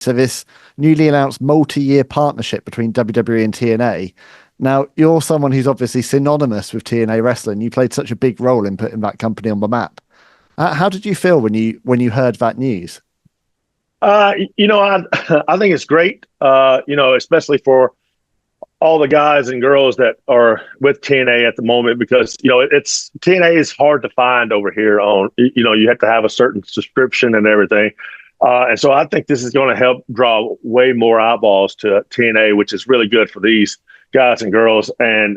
So this newly announced multi-year partnership between WWE and TNA. Now, you're someone who's obviously synonymous with TNA wrestling. You played such a big role in putting that company on the map. How did you feel when you heard that news? I think it's great. Especially for all the guys and girls that are with TNA at the moment, because it's TNA is hard to find over here. You have to have a certain subscription and everything, and so I think this is going to help draw way more eyeballs to TNA, which is really good for these guys and girls. And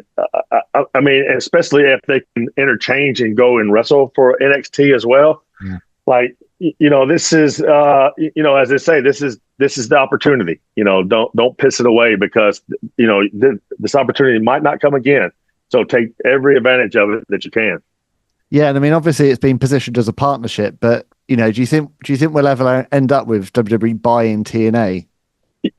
I mean, especially if they can interchange and go and wrestle for NXT as well. Yeah. Like, this is, as they say, this is the opportunity. Don't piss it away, because this opportunity might not come again. So take every advantage of it that you can. Yeah, and I mean, obviously, it's been positioned as a partnership, but do you think we'll ever end up with WWE buying TNA?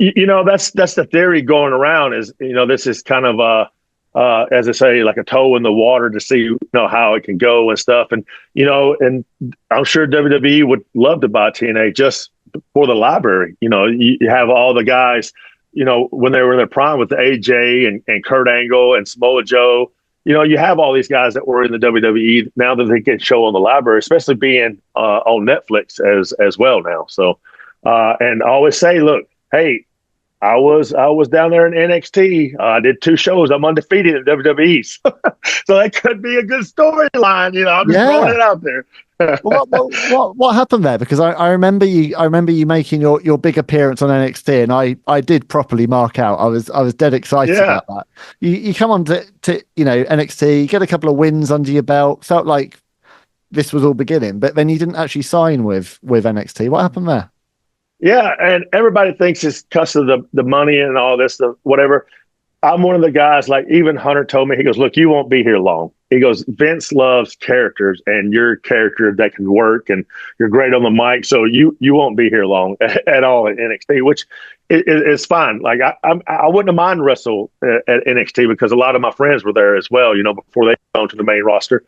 That's the theory going around. Is this is kind of as I say, like a toe in the water to see how it can go and stuff. And and I'm sure WWE would love to buy TNA just for the library. You have all the guys, when they were in their prime with the AJ and Kurt Angle and Samoa Joe. You have all these guys that were in the WWE now that they can show on the library, especially being on Netflix as well now. So and I always say, look, hey, I was down there in NXT. I did 2 shows. I'm undefeated in WWE. So that could be a good storyline. I'm just throwing it out there. what happened there? Because I remember you making your big appearance on NXT, and I did properly mark out. I was dead excited about that. You come on to NXT, you get a couple of wins under your belt. Felt like this was all beginning, but then you didn't actually sign with NXT. What happened there? Yeah, and everybody thinks it's because of the money and all this, whatever. I'm one of the guys, like even Hunter told me, he goes, look, you won't be here long. He goes, Vince loves characters, and you're a character that can work, and you're great on the mic, so you won't be here long at all at NXT, which is fine. Like I wouldn't have mind wrestle at NXT, because a lot of my friends were there as well, before they went to the main roster.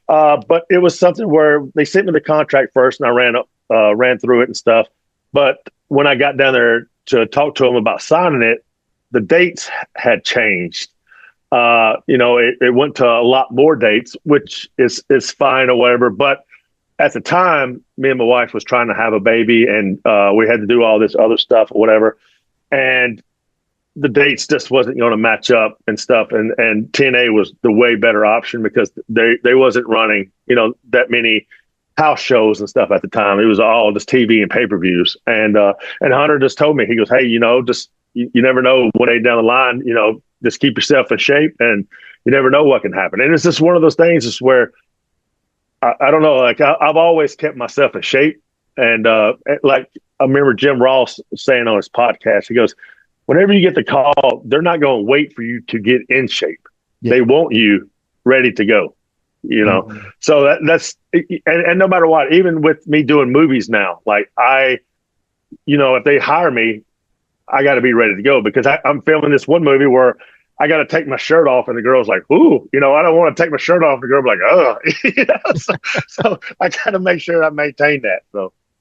But it was something where they sent me the contract first, and I ran through it and stuff. But when I got down there to talk to him about signing it, the dates had changed. It went to a lot more dates, which is fine or whatever. But at the time, me and my wife was trying to have a baby, and we had to do all this other stuff or whatever. And the dates just wasn't going to match up and stuff. And TNA was the way better option, because they wasn't running, that many house shows and stuff at the time. It was all just TV and pay-per-views. And Hunter just told me, he goes, hey, just you never know one day down the line, just keep yourself in shape, and you never know what can happen. And it's just one of those things is where I don't know, like I've always kept myself in shape. And like I remember Jim Ross saying on his podcast, he goes, whenever you get the call, they're not going to wait for you to get in shape. Yeah. They want you ready to go. Mm-hmm. So that's and no matter what, even with me doing movies now, like if they hire me, I got to be ready to go, because I'm filming this one movie where I got to take my shirt off, and the girl's like, ooh, I don't want to take my shirt off. The girl be like, oh, so I got to make sure I maintain that. So